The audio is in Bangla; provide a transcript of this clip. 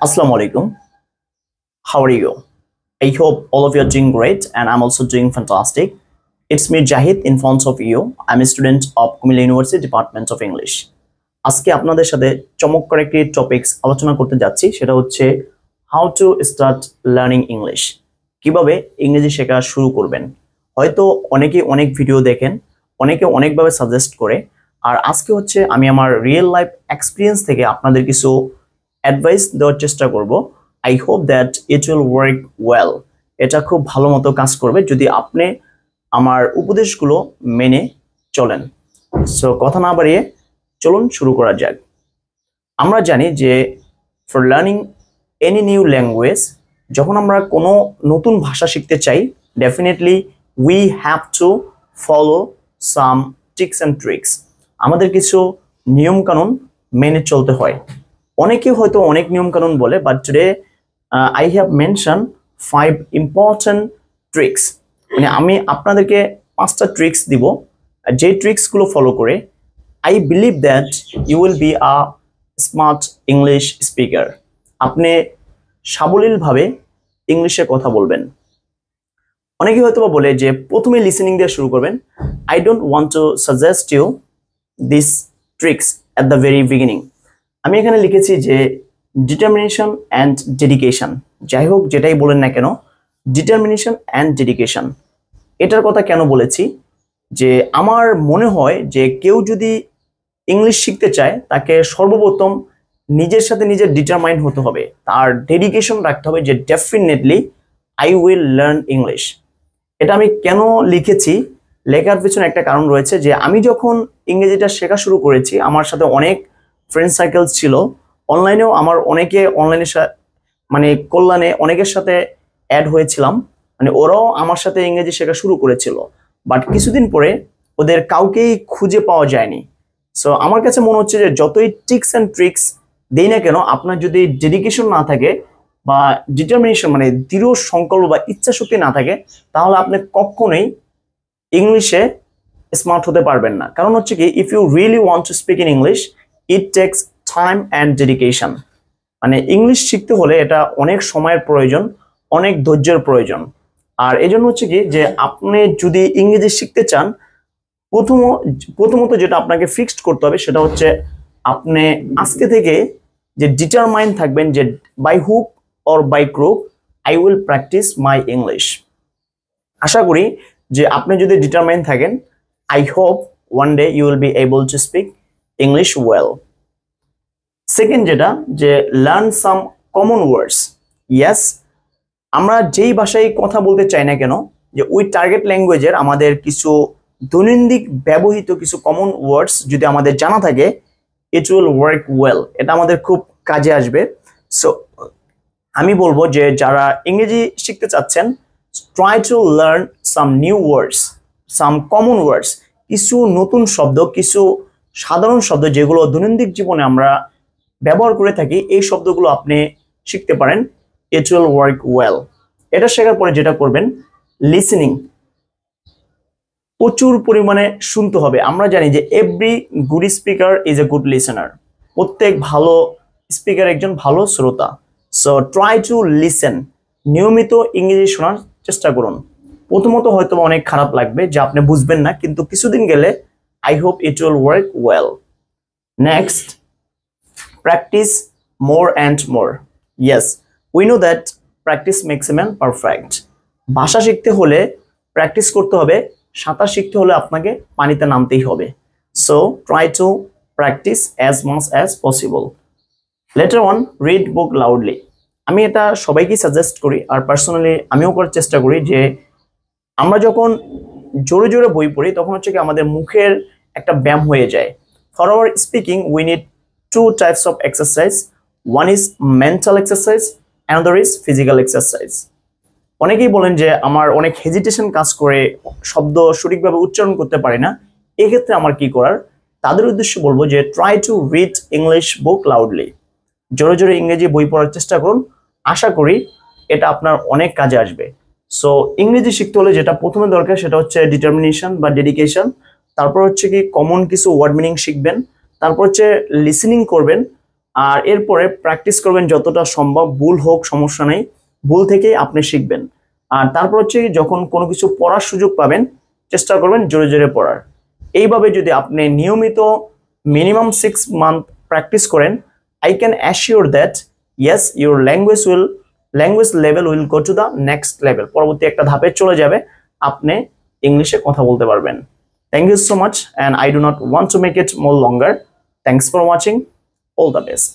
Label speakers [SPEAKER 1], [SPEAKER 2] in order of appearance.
[SPEAKER 1] Assalamu alaikum. How are you? I hope all of you are doing great and I'm also doing fantastic. It's me Jahid in front of you. I'm a student of Kuala University Department of English. আজকে আপনাদের সাথে চমৎকার একটি টপিকস আলোচনা করতে যাচ্ছি, সেটা হচ্ছে how to start learning English. কিভাবে ইংরেজি শেখা শুরু করবেন। হয়তো অনেকে অনেক ভিডিও দেখেন, অনেকে অনেকভাবে সাজেস্ট করে, আর আজকে হচ্ছে আমি আমার রিয়েল লাইফ এক্সপিরিয়েন্স থেকে আপনাদের কিছু অ্যাডভাইস দেওয়ার চেষ্টা করব। I hope that it will work well. এটা খুব ভালো মতো কাজ করবে যদি আপনি আমার উপদেশগুলো মেনে চলেন। সো কথা না বাড়িয়ে চলুন শুরু করা যাক। আমরা জানি যে for learning any new language, যখন আমরা কোনো নতুন ভাষা শিখতে চাই, definitely we have to follow some tips and tricks. আমাদের কিছু নিয়মকানুন মেনে চলতে হয়। অনেকে হয়তো অনেক নিয়মকানুন বলে, but today I have mention 5 important tricks. মানে আমি আপনাদেরকে 5টা ট্রিক্স দিব, যে ট্রিক্সগুলো ফলো করে I believe that you will be a smart English speaker. আপনি সাবলীলভাবে ইংলিশে কথা বলবেন। অনেকে হয়তো বলে যে প্রথমে লিসেনিং দিয়ে শুরু করবেন। I don't want to suggest you these tricks at the very beginning. আমি এখানে লিখেছি যে ডিটারমিনেশন অ্যান্ড ডেডিকেশন। যাই হোক, যেটাই বলেন না কেন, ডিটারমিনেশন অ্যান্ড ডেডিকেশন, এটার কথা কেন বলেছি? যে আমার মনে হয় যে কেউ যদি ইংলিশ শিখতে চায়, তাকে সর্বপ্রথম নিজের সাথে নিজের ডিটারমাইন হতে হবে, তার ডেডিকেশন রাখতে হবে যে definitely I will learn English. এটা আমি কেন লিখেছি, লেখার পিছনে একটা কারণ রয়েছে। যে আমি যখন ইংরেজিটা শেখা শুরু করেছি, আমার সাথে অনেক ফ্রেন্ড সার্কেল ছিল, অনলাইনেও আমার অনেকে অনলাইনে মানে কল্যাণে অনেকের সাথে অ্যাড হয়েছিলাম, মানে ওরাও আমার সাথে ইংরেজি শেখা শুরু করেছিল, বাট কিছুদিন পরে ওদের কাউকেই খুঁজে পাওয়া যায়নি। সো আমার কাছে মনে হচ্ছে যে যতই টিপস অ্যান্ড ট্রিক্স দেই না কেন, আপনার যদি ডেডিকেশন না থাকে বা ডিটারমিনেশন মানে দৃঢ় সংকল্প বা ইচ্ছা শক্তি না থাকে, তাহলে আপনি কখনোই ইংলিশে স্মার্ট হতে পারবেন না। কারণ হচ্ছে কি, if you really want to speak in English, it takes time and dedication. মানে ইংলিশ শিখতে হলে এটা অনেক সময়ের প্রয়োজন, অনেক ধৈর্যের প্রয়োজন। আর এই জন্য হচ্ছে কি, যে আপনি যদি ইংরেজি শিখতে চান, প্রথমত যেটা আপনাকে ফিক্সড করতে হবে সেটা হচ্ছে আপনি আজকে থেকে যে ডিটারমাইন থাকবেন যে by hook or by crook I will practice my English. আশা করি যে আপনি যদি ডিটারমাইন থাকেন, I hope one day you will be able to speak English well. Second যেটা, যে learn some common words. Yes, আমরা যেই ভাষায় কথা বলতে চাই না কেন, যে ওই টার্গেট ল্যাঙ্গুয়েজের আমাদের কিছু দৈনন্দিন ব্যবহৃত কিছু কমন ওয়ার্ডস যদি আমাদের জানা থাকে, ইট উইল ওয়ার্ক ওয়েল। এটা আমাদের খুব কাজে আসবে। সো আমি বলবো যে যারা ইংরেজি শিখতে চাচ্ছেন, try to learn some new words, some common words. কিছু নতুন শব্দ, কিছু সাধারণ শব্দ যেগুলো দৈনন্দিন জীবনে আমরা ব্যবহার করে থাকি, এই শব্দগুলো আপনি শিখতে পারেন। ইট উইল ওয়ার্ক ওয়েল। এটা শেখার পরে যেটা করবেন, লিসেনিং। প্রচুর পরিমাণে শুনতে হবে। আমরা জানি যে every good speaker is a good listener. প্রত্যেক ভালো স্পিকার একজন ভালো শ্রোতা। So try to listen. নিয়মিত ইংরেজি শোনার চেষ্টা করুন। প্রথমত হয়তো অনেক খারাপ লাগবে, যে আপনি বুঝবেন না, কিন্তু কিছুদিন গেলে I hope it will work well. Next, practice more and more. Yes, we know that practice makes a man perfect. ভাষা শিখতে হলে প্র্যাকটিস করতে হবে, সাঁতার শিখতে হলে আপনাকে পানিতে নামতেই হবে। So try to practice as much as possible. Letter on, read book loudly. আমি এটা সবাইকেই সাজেস্ট করি, আর পার্সোনালি আমিও করার চেষ্টা করি, যে আমরা যখন জোরে জোরে বই পড়ি, তখন হচ্ছে কি আমাদের মুখের একটা ব্যায়াম হয়ে যায়। For our speaking we need 2 types of exercise. One is mental exercise, another is physical exercise. অনেকেই বলেন যে আমার অনেক হেজিটেশন কাজ করে, শব্দ সঠিকভাবে উচ্চারণ করতে পারি না, এক্ষেত্রে আমার কি করার? তাদের উদ্দেশ্যে বলবো যে try to read English book loudly. জোরে জোরে ইংরেজি বই পড়ার চেষ্টা করুন। আশা করি এটা আপনার অনেক কাজে আসবে। সো ইংরেজি শিখতে হলে যেটা প্রথমে দরকার সেটা হচ্ছে ডিটারমিনেশন বা ডেডিকেশন। তারপর হচ্ছে কি কমন কিছু ওয়ার্ড মিনিং শিখবেন। তারপর হচ্ছে লিসেনিং করবেন, আর এরপরে প্র্যাকটিস করবেন যতটা সম্ভব, ভুল হোক সমস্যা নেই, ভুল থেকেই আপনি শিখবেন। আর তারপর হচ্ছে যখন কোনো কিছু পড়ার সুযোগ পাবেন চেষ্টা করবেন জোরে জোরে পড়ার। এইভাবে যদি আপনি নিয়মিত মিনিমাম 6 মান্থ প্র্যাকটিস করেন, I can assure that yes, your language level will go to the next level, পরবর্তী একটা ধাপে চলে যাবে, আপনি ইংলিশে কথা বলতে পারবেন। Thank you so much and I do not want to make it more longer. Thanks for watching. All the best.